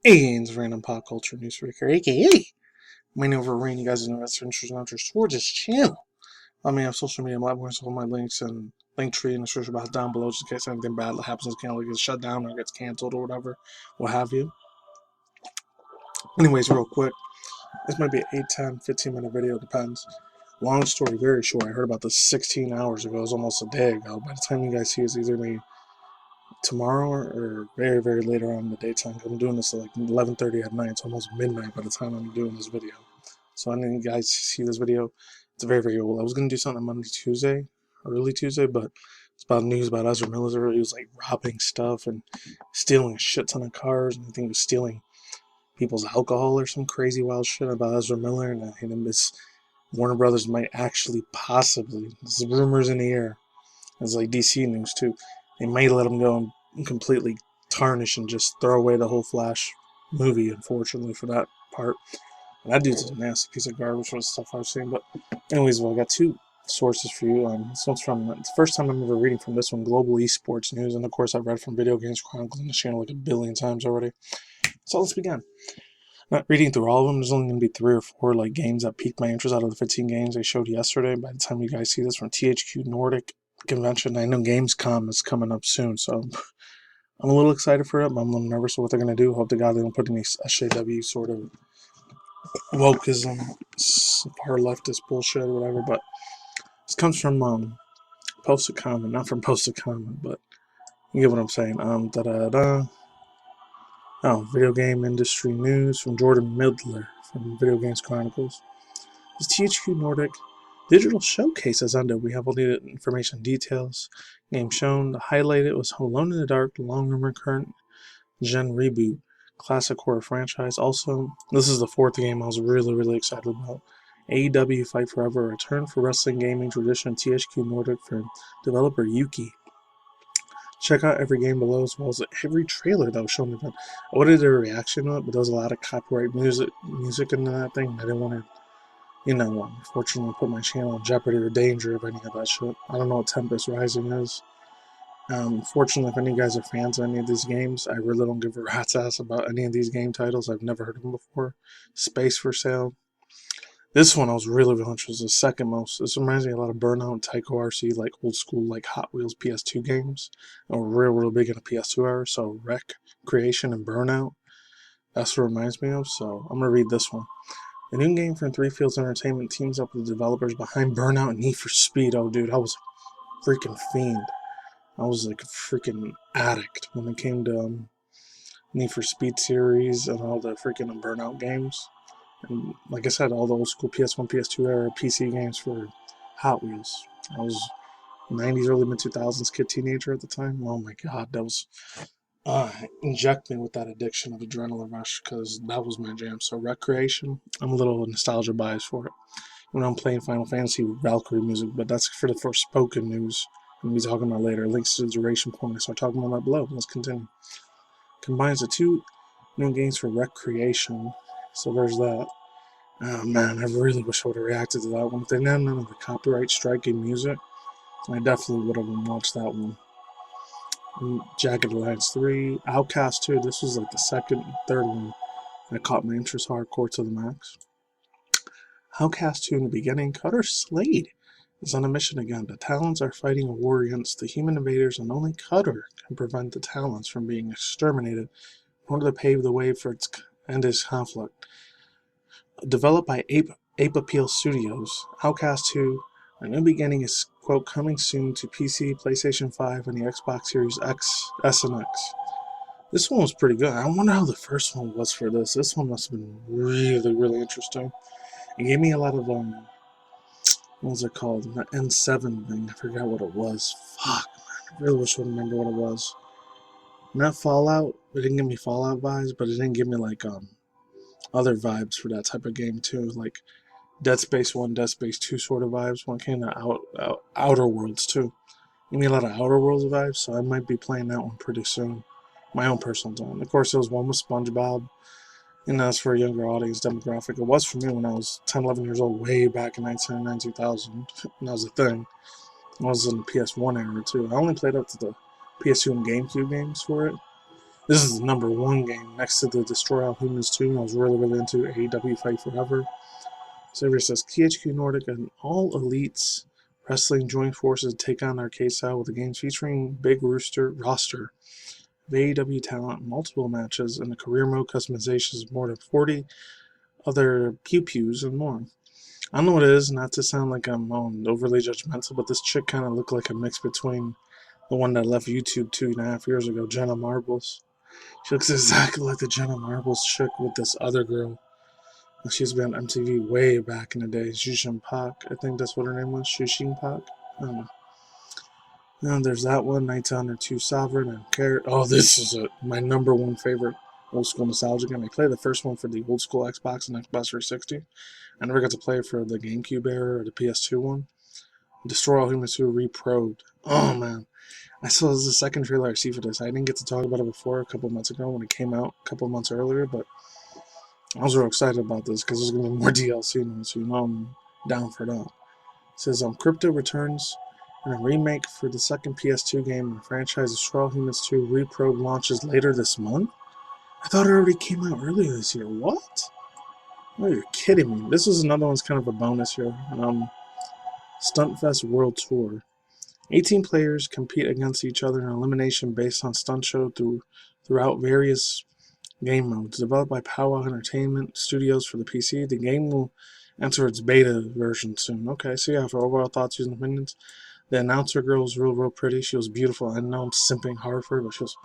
Hey, it's random pop culture news freaker, aka MannyTendoWolverine. You guys know that's interesting interests for this channel. I mean, I have social media platforms, all my links and link tree and the search about down below, just in case anything bad happens. This channel gets shut down or gets canceled or whatever, what have you. Anyways, real quick, this might be an 8, 10, 15-minute video, depends. Long story, very short. I heard about this 16 hours ago. It was almost a day ago. By the time you guys see it, it's either me tomorrow or very, very later on in the daytime. I'm doing this at like 11:30 at night. It's almost midnight by the time I'm doing this video. So I know you guys see this video. It's very, very old. I was going to do something Monday, Tuesday, early Tuesday, but it's about news about Ezra Miller. He was like robbing stuff and stealing a shit ton of cars. And I think he was stealing people's alcohol or some crazy wild shit about Ezra Miller. And this Warner Brothers might actually possibly, there's rumors in the air. It's like DC news too. They might let him go and completely tarnish and just throw away the whole Flash movie, unfortunately, for that part. And that dude's a nasty piece of garbage for the stuff I've seen. But anyways, well, I got two sources for you. This one's from, it's the first time I'm ever reading from this one, Global Esports News. And of course, I've read from Video Games Chronicles on the channel like a billion times already. So let's begin. Not reading through all of them, there's only going to be 3 or 4 like games that piqued my interest out of the 15 games I showed yesterday. By the time you guys see this, from THQ Nordic convention. I know Gamescom is coming up soon, so I'm a little excited for it, but I'm a little nervous for what they're going to do. Hope to God they don't put any SJW sort of wokeism, far leftist bullshit or whatever, but this comes from Posted Comment, not from Posted Comment, but you get what I'm saying. Video game industry news from Jordan Midler from Video Games Chronicles. This THQ Nordic digital showcase has ended. We have all the information details. Game shown. The highlight it was Alone in the Dark, long rumored current gen reboot, classic horror franchise. Also, this is the 4th game I was really, really excited about. AEW Fight Forever, a return for wrestling gaming tradition. THQ Nordic for developer Yuki. Check out every game below as well as every trailer that was shown. I wanted a reaction to it, but there was a lot of copyright music in that thing. I didn't want to, unfortunately put my channel in jeopardy or danger of any of that shit. I don't know what Tempest Rising is. Fortunately, if any of you guys are fans of any of these games, I really don't give a rat's ass about any of these game titles. I've never heard of them before. Space for Sale. This one I was really interested. The second most. This reminds me a lot of Burnout and Tycho RC, like old school, like Hot Wheels PS2 games. We're real big in the PS2 era, so Wreck, Creation, and Burnout. That's what it reminds me of, so I'm going to read this one. The new game from Three Fields Entertainment teams up with the developers behind Burnout and Need for Speed. Oh, dude, I was a freaking fiend. I was like a freaking addict when it came to Need for Speed series and all the freaking Burnout games. And like I said, all the old school PS1, PS2 era PC games for Hot Wheels. I was 90s, early mid 2000s kid teenager at the time. Oh my god, that was inject me with that addiction of adrenaline rush, because that was my jam. So Recreation, I'm a little nostalgia biased for it. When I'm playing Final Fantasy Valkyrie music, but that's for the Forspoken news. I'm going to be talking about later. Links to the duration point, so I'm talking about that below. Let's continue. Combines the 2 new games for Recreation. So there's that. Oh man, I really wish I would have reacted to that one. If they didn't have none of the copyright striking music, I definitely would have watched that one. Jagged Alliance 3, Outcast 2, this was like the second and third one that caught my interest hardcore to the max. Outcast 2 in the beginning, Cutter Slade is on a mission again. The Talons are fighting a war against the human invaders, and only Cutter can prevent the Talons from being exterminated in order to pave the way for its end its conflict. Developed by Ape Appeal Studios, Outcast 2, A New Beginning is, quote, coming soon to PC, PlayStation 5, and the Xbox Series X, S, and X. This one was pretty good. I wonder how the first one was for this. This one must have been really, really interesting. It gave me a lot of, what was it called? The N7 thing. I forgot what it was. Fuck, man. I really wish I would remember what it was. Not Fallout. It didn't give me Fallout vibes, but it didn't give me, like, other vibes for that type of game, too. Like Dead Space 1, Dead Space 2 sort of vibes when it came to Outer Worlds, too. Give me a lot of Outer Worlds vibes, so I might be playing that one pretty soon. My own personal time. Of course, there was one with SpongeBob. And that's for a younger audience demographic. It was for me when I was 10, 11 years old, way back in 1999, 2000. And that was the thing. I was in the PS1 era, too. I only played up to the PS2 and GameCube games for it. This is the #1 game next to the Destroy All Humans 2. I was really into AEW Fight Forever. So here it says THQ Nordic and All Elites Wrestling join forces to take on arcade style with the games featuring big roster of AEW talent, multiple matches, and the career mode customizations of more than 40 other pew-pews and more. I don't know what it is, not to sound like I'm overly judgmental, but this chick kind of looked like a mix between the one that left YouTube 2.5 years ago, Jenna Marbles. She looks exactly like the Jenna Marbles chick with this other girl. She's been on MTV way back in the day. Shushin Park, I think that's what her name was. Shushin Park? I don't know. And there's that one, Nighttime 2 Sovereign and Carrot. Oh, this is my #1 favorite old school nostalgia game. I played the first one for the old school Xbox and Xbox 360. I never got to play it for the GameCube era or the PS2 one. Destroy All Humans 2 Reprobed. Oh man. I saw this is the second trailer I see for this. I didn't get to talk about it before a couple months ago when it came out a couple months earlier, but I was real excited about this because there's going to be more DLC now, so you know I'm down for that. It says Crypto returns and a remake for the second PS2 game in the franchise Destroy All Humans 2 Reprobe launches later this month? I thought it already came out earlier this year. What? Oh, you're kidding me. This is another one's kind of a bonus here. Stuntfest World Tour. 18 players compete against each other in elimination based on stunt show throughout various game modes. Developed by Powwow Entertainment Studios for the PC, the game will enter its beta version soon. Okay, so yeah, for overall thoughts, views, and opinions, the announcer girl was real pretty. She was beautiful. I know I'm simping hard for her, but she was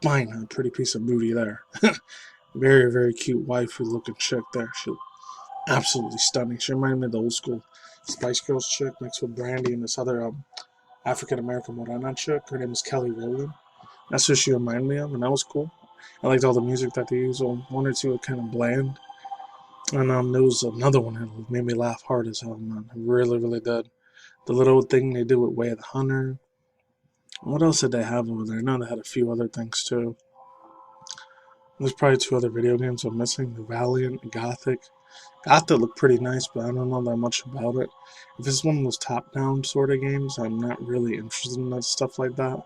fine. A pretty piece of booty there. Very cute waifu looking chick there. She was absolutely stunning. She reminded me of the old school Spice Girls chick mixed with Brandy and this other African American Morana chick. Her name is Kelly Rowland. That's who she reminded me of, and that was cool. I liked all the music that they used. One or two were kind of bland. And there was another one that made me laugh hard as hell, man. It really did. The little thing they did with Way of the Hunter. What else did they have over there? I know they had a few other things too. There's probably 2 other video games I'm missing. The Valiant and Gothic. Gothic looked pretty nice, but I don't know that much about it. If it's one of those top-down sort of games, I'm not really interested in that stuff like that.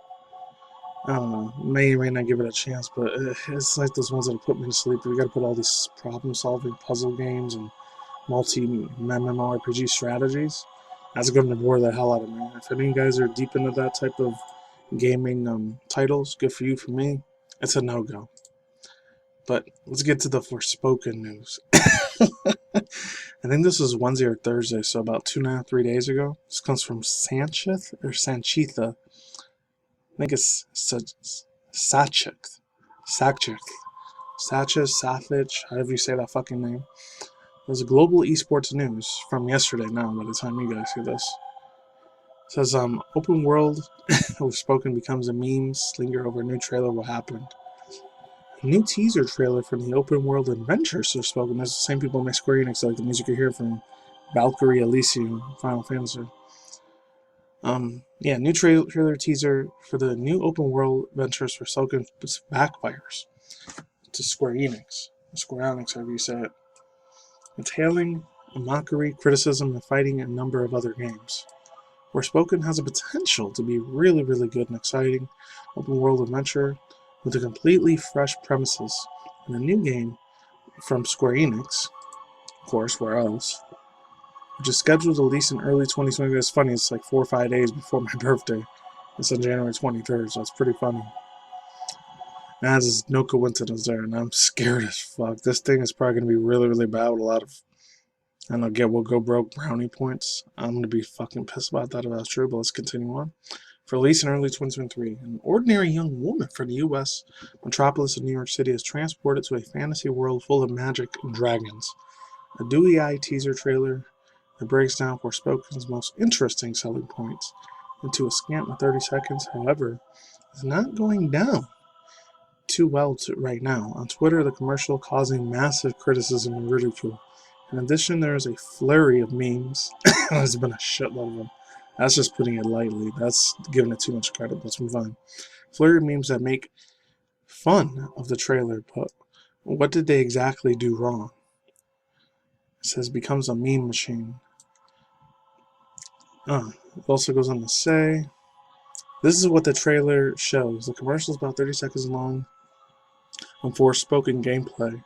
I don't know. May or may not give it a chance, but it's like those ones that put me to sleep. You gotta put all these problem-solving puzzle games and multi-MMORPG strategies. That's going to bore the hell out of me. If any of you guys are deep into that type of gaming titles, good for you. For me, it's a no-go. But let's get to the Forspoken news. I think this was Wednesday or Thursday, so about 2.5, 3 days ago. This comes from Sanchith or Sanchitha. I think it's Sachik. Safich, however you say that fucking name. There's a global esports news from yesterday now, by the time you guys see this. It says, open world Forspoken becomes a meme slinger over a new trailer what happened. A new teaser trailer from the open world adventure Forspoken. That's the same people who make Square Enix, like the music you hear from Valkyrie Elysium, Final Fantasy. New trailer teaser for the new open world adventures Forspoken backfires to Square Enix, however you say it, entailing a mockery, criticism, and fighting a number of other games. Forspoken has a potential to be really good and exciting open world adventure with a completely fresh premises and a new game from Square Enix, of course, where else, which is scheduled to release in early 2020. It's funny, it's like 4 or 5 days before my birthday. It's on January 23rd, so it's pretty funny. And there's no coincidence there, and I'm scared as fuck. This thing is probably going to be really bad with a lot of, I don't know, we'll go broke brownie points. I'm going to be fucking pissed about that if that's true, but let's continue on. For release in early 2023, an ordinary young woman from the U.S. metropolis of New York City is transported to a fantasy world full of magic and dragons. A dewy-eyed teaser trailer that breaks down Forspoken's most interesting selling points into a scant 30 seconds, however, is not going down too well right now. On Twitter, the commercial causing massive criticism and ridicule. In addition, there is a flurry of memes. There's been a shitload of them. That's just putting it lightly. That's giving it too much credit. Let's move on. Flurry of memes that make fun of the trailer, but what did they exactly do wrong? It says becomes a meme machine. It also goes on to say, this is what the trailer shows. The commercial is about 30 seconds long. on Forspoken gameplay,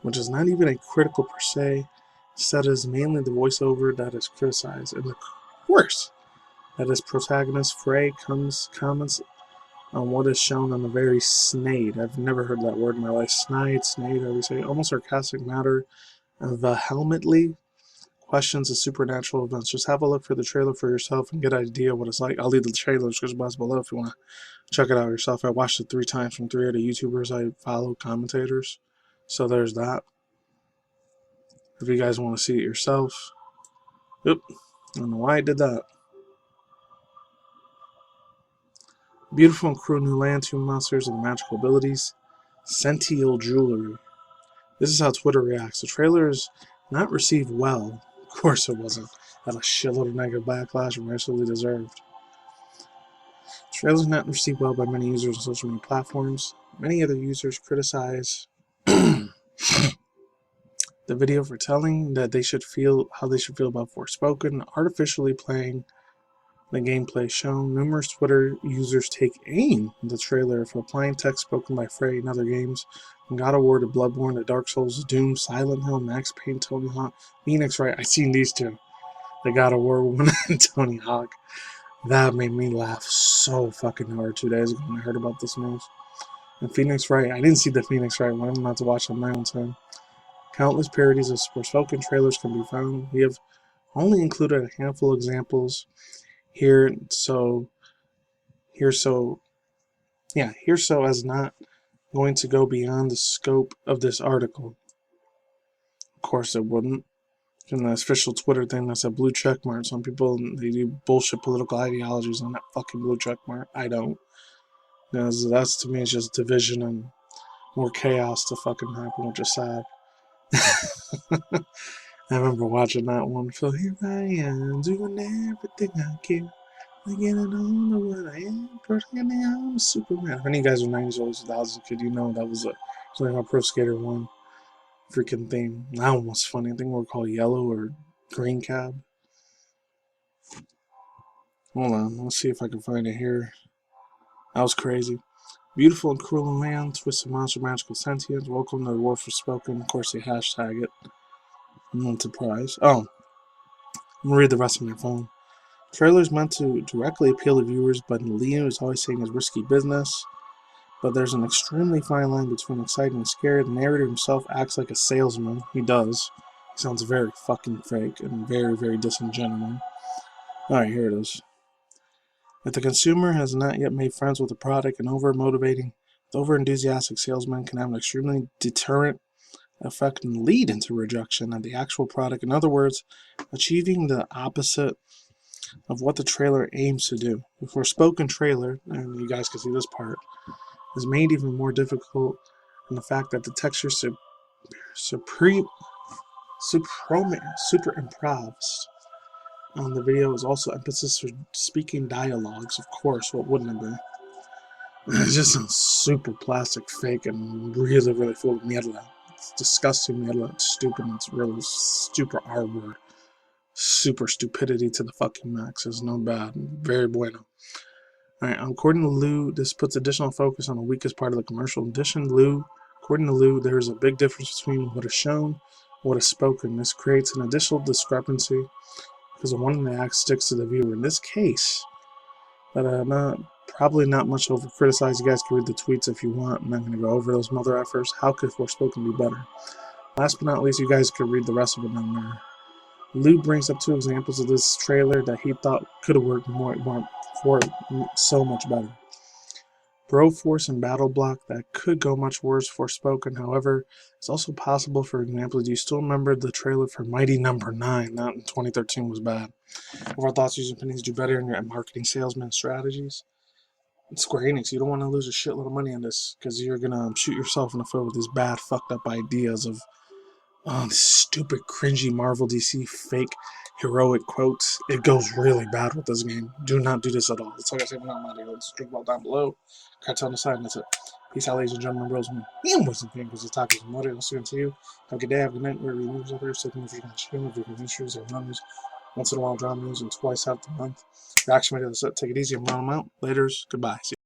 which is not even a critical per se. Instead, it is mainly the voiceover that is criticized, and the course that his protagonist Frey comments on what is shown on the very snide. I've never heard that word in my life. Snide, however you say it. Almost sarcastic matter vehemently questions of supernatural events. Just have a look for the trailer for yourself and get an idea what it's like. I'll leave the trailer description box below if you want to check it out yourself. I watched it 3 times from 3 other YouTubers I follow, commentators. So there's that. If you guys want to see it yourself. Oop. I don't know why I did that. Beautiful and cruel new land, 2 monsters and magical abilities. Sential jewelry. This is how Twitter reacts. The trailer is not received well. Of course it wasn't. Had a shitload of negative backlash and rightfully deserved. The trailer is not received well by many users on social media platforms. Many other users criticize the video for telling that they should feel how they should feel about Forspoken, artificially playing the gameplay shown. Numerous Twitter users take aim at the trailer for applying text spoken by Frey in other games, from God of War to Bloodborne to Dark Souls, Doom, Silent Hill, Max Payne, Tony Hawk, Phoenix Wright. I seen these 2, the God of War one and Tony Hawk. That made me laugh so fucking hard 2 days ago when I heard about this news. And Phoenix Wright, I didn't see the Phoenix Wright one. I'm about to watch on my own time. Countless parodies of Forspoken trailers can be found. We have only included a handful of examples here so as not going to go beyond the scope of this article. Of course it wouldn't. In the official Twitter thing that's a blue check mark. Some people, they do bullshit political ideologies on that fucking blue check mark. I don't. Because that's, to me, it's just division and more chaos to fucking happen, which is sad. I remember watching that one. So here I am, doing everything I can. I get it on to what I am. Personally, I'm Superman. If any of you guys are 90s or 2000s kid, you know that was like a Pro Skater 1 freaking thing. That one was funny. I think we were called Yellow or Green Cab. Hold on, let's see if I can find it here. That was crazy. Beautiful and cruel man, twisted monster, magical sentience. Welcome to the world Forspoken. Of course, they hashtag it. I'm not surprised. Oh, I'm gonna read the rest of my phone. Trailers meant to directly appeal to viewers, but Leo is always saying it's risky business. But there's an extremely fine line between exciting and scary. The narrator himself acts like a salesman. He does. He sounds very fucking fake and very, very disingenuous. Alright, here it is. If the consumer has not yet made friends with the product, an over-enthusiastic salesman can have an extremely deterrent effect and lead into rejection of the actual product. In other words, achieving the opposite of what the trailer aims to do. The Forspoken trailer, and you guys can see this part, is made even more difficult in the fact that the texture superimposed on the video is also emphasis for speaking dialogues. Of course, what wouldn't it be? It just sounds super plastic, fake, and really, really full of mierda. It's disgusting mierda. It's stupid. It's really super R word. Super stupidity to the fucking max. It's no bad. Very bueno. Alright, according to Lou, this puts additional focus on the weakest part of the commercial. According to Lou, there is a big difference between what is shown and what is spoken. This creates an additional discrepancy because the one in the act sticks to the viewer. In this case, but probably not much over criticized. You guys can read the tweets if you want. I'm not going to go over those mother effers. How could Forspoken be better? Last but not least, you guys could read the rest of it down there. Lou brings up 2 examples of this trailer that he thought could have worked so much better. Broforce and Battle Block, that could go much worse. Forspoken, however, it's also possible. For example, do you still remember the trailer for Mighty Number 9? That in 2013 was bad. Overall thoughts, using opinions, do better in your marketing, salesman strategies. It's Square Enix. You don't want to lose a shitload of money on this because you're gonna shoot yourself in the foot with these bad, fucked up ideas of this stupid, cringy Marvel DC fake heroic quotes. It goes really bad with this game. Do not do this at all. That's all I say for now, Maddie. Let's drink about down below. Cartel on the side, and that's it. Peace out, ladies and gentlemen, bros, and boys and fingers, tacos and water. I'll see you. Have a good day, have a good night, wherever you live out there. Second, if you're not streaming, if you're going issues or news, once in a while, drama news, and twice out the month. Reaction videos, that's it. Take it easy and run them out. Laters. Goodbye. See you.